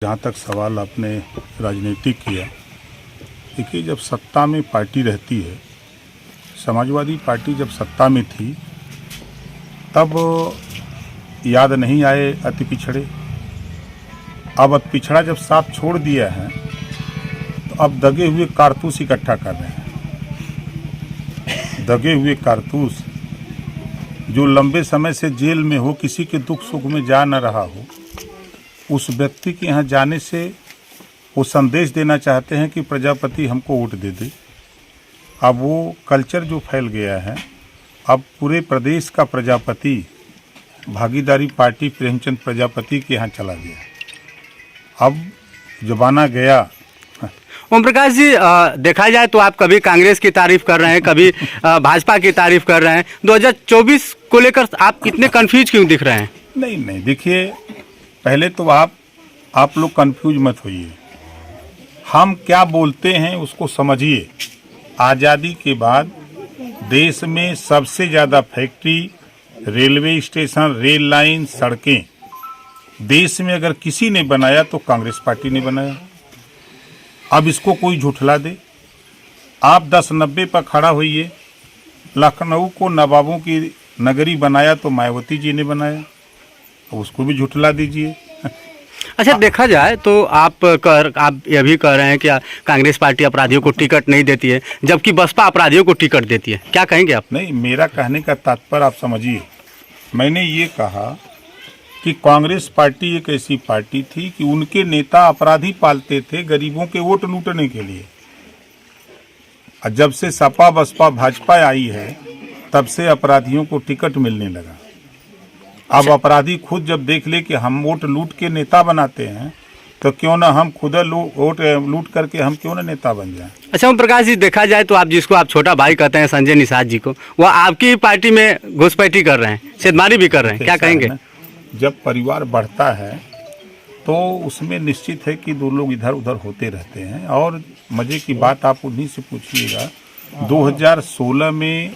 जहाँ तक सवाल आपने राजनीतिक किया, देखिए जब सत्ता में पार्टी रहती है, समाजवादी पार्टी जब सत्ता में थी तब याद नहीं आए अति पिछड़े। अब अति पिछड़ा जब साथ छोड़ दिया है तो अब दगे हुए कारतूस इकट्ठा कर रहे हैं। दगे हुए कारतूस जो लंबे समय से जेल में हो, किसी के दुख सुख में जा न रहा हो, उस व्यक्ति के यहाँ जाने से वो संदेश देना चाहते हैं कि प्रजापति हमको वोट दे दे। अब वो कल्चर जो फैल गया है, अब पूरे प्रदेश का प्रजापति भागीदारी पार्टी प्रेमचंद प्रजापति के यहाँ चला गया। अब जमाना गया। ओम प्रकाश जी, देखा जाए तो आप कभी कांग्रेस की तारीफ कर रहे हैं, कभी भाजपा की तारीफ कर रहे हैं। 2024 को लेकर आप इतने कंफ्यूज क्यों दिख रहे हैं? नहीं, देखिए पहले तो आप लोग कंफ्यूज मत होइए। हम क्या बोलते हैं उसको समझिए। आज़ादी के बाद देश में सबसे ज़्यादा factory, railway station, rail line, सड़कें देश में अगर किसी ने बनाया तो कांग्रेस पार्टी ने बनाया। अब इसको कोई झुठला दे। आप 10-90 पर खड़ा होइए। लखनऊ को नवाबों की नगरी बनाया तो मायावती जी ने बनाया, तो उसको भी झुठला दीजिए। अच्छा, देखा जाए तो आप ये भी कह रहे हैं कि कांग्रेस पार्टी अपराधियों को टिकट नहीं देती है, जबकि बसपा अपराधियों को टिकट देती है। क्या कहेंगे आप? नहीं, मेरा कहने का तात्पर्य आप समझिए। मैंने ये कहा कि कांग्रेस पार्टी एक ऐसी पार्टी थी कि उनके नेता अपराधी पालते थे गरीबों के वोट लूटने के लिए। और जब से सपा बसपा भाजपा आई है तब से अपराधियों को टिकट मिलने लगा। अब अपराधी खुद जब देख ले कि हम वोट लूट के नेता बनाते हैं तो क्यों ना हम खुद वोट लूट करके हम क्यों ना नेता बन जाएं। अच्छा ओम प्रकाश जी, देखा जाए तो आप जिसको आप छोटा भाई कहते हैं संजय निषाद जी को, वह आपकी पार्टी में घुसपैठी कर रहे हैं, छेदमारी भी कर रहे हैं। क्या कहेंगे? जब परिवार बढ़ता है तो उसमें निश्चित है कि दो लोग इधर उधर होते रहते हैं। और मजे की बात आप उन्हीं से पूछिएगा। 2016 में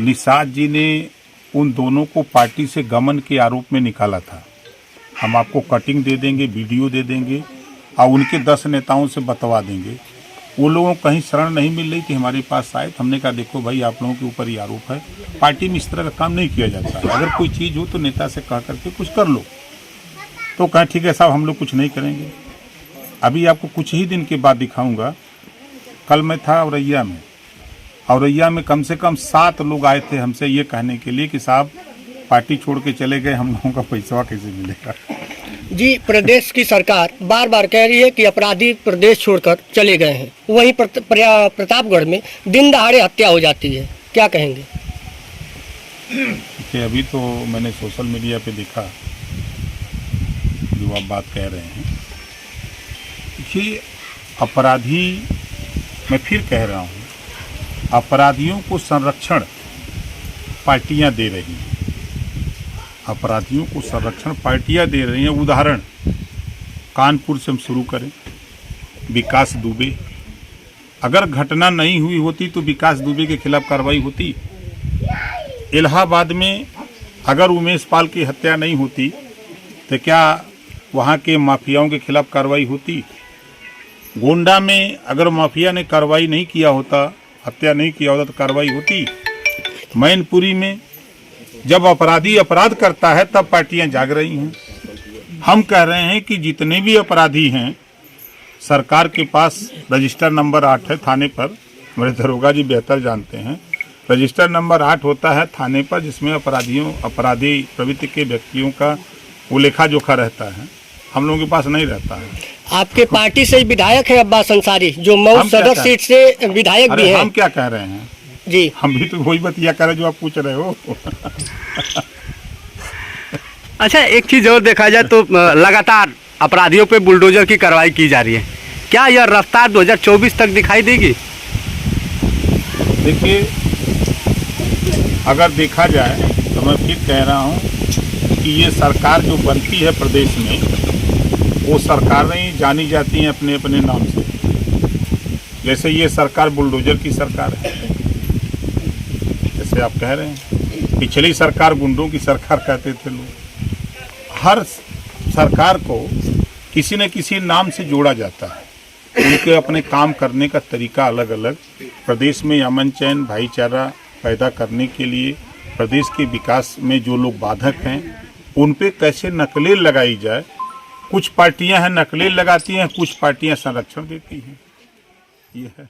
निषाद जी ने उन दोनों को पार्टी से गमन के आरोप में निकाला था। हम आपको कटिंग दे देंगे, वीडियो दे देंगे और उनके 10 नेताओं से बतवा देंगे। वो लोगों को कहीं शरण नहीं मिल रही थी, हमारे पास आए। हमने कहा देखो भाई, आप लोगों के ऊपर ये आरोप है, पार्टी में इस तरह का काम नहीं किया जाता है। अगर कोई चीज़ हो तो नेता से कह करके कुछ कर लो। तो कहा ठीक है साहब, हम लोग कुछ नहीं करेंगे। अभी आपको कुछ ही दिन के बाद दिखाऊंगा। कल मैं था औरैया में कम से कम 7 लोग आए थे हमसे ये कहने के लिए कि साहब पार्टी छोड़ के चले गए, हम लोगों का पैसा कैसे मिलेगा। जी, प्रदेश की सरकार बार बार कह रही है कि अपराधी प्रदेश छोड़कर चले गए हैं, वहीं प्रतापगढ़ में दिन दहाड़े हत्या हो जाती है। क्या कहेंगे? कि अभी तो मैंने सोशल मीडिया पे देखा जो आप बात कह रहे हैं कि अपराधी, मैं फिर कह रहा हूँ, अपराधियों को संरक्षण पार्टियां दे रही हैं। अपराधियों को संरक्षण पार्टियां दे रही हैं। उदाहरण कानपुर से हम शुरू करें। विकास दुबे, अगर घटना नहीं हुई होती तो विकास दुबे के खिलाफ कार्रवाई होती। इलाहाबाद में अगर उमेश पाल की हत्या नहीं होती तो क्या वहाँ के माफियाओं के खिलाफ कार्रवाई होती? गोंडा में अगर माफिया ने कार्रवाई नहीं किया होता, हत्या नहीं किया होता तो कार्रवाई होती। मैनपुरी में जब अपराधी अपराध करता है तब पार्टियां जाग रही हैं। हम कह रहे हैं कि जितने भी अपराधी हैं, सरकार के पास रजिस्टर नंबर 8 है थाने पर। मेरे दरोगा जी बेहतर जानते हैं। रजिस्टर नंबर 8 होता है थाने पर, जिसमें अपराधी प्रवृत्ति के व्यक्तियों का वो लेखा जोखा रहता है। हम लोगों के पास नहीं रहता है। आपके पार्टी से विधायक है अब्बास अंसारी, जो मऊ सदर सीट से विधायक भी हैं। हम क्या कह रहे हैं जी? हम भी तो वही बतिया कर रहे जो आप पूछ रहे हो। अच्छा, एक चीज़ और देखा जाए तो लगातार अपराधियों पे बुलडोजर की कार्रवाई की जा रही है। क्या यह रफ्तार 2024 तक दिखाई देगी? देखिए, अगर देखा जाए तो मैं फिर कह रहा हूँ कि ये सरकार जो बनती है प्रदेश में, वो सरकारें जानी जाती हैं अपने अपने नाम से। जैसे ये सरकार बुलडोजर की सरकार है, जैसे आप कह रहे हैं। पिछली सरकार गुंडों की सरकार कहते थे लोग। हर सरकार को किसी न किसी नाम से जोड़ा जाता है। उनके अपने काम करने का तरीका अलग अलग, प्रदेश में अमन चैन भाईचारा पैदा करने के लिए प्रदेश के विकास में जो लोग बाधक हैं उन पे कैसे नकलें लगाई जाए। कुछ पार्टियां हैं नकलें लगाती हैं, कुछ पार्टियां संरक्षण देती हैं। ये है।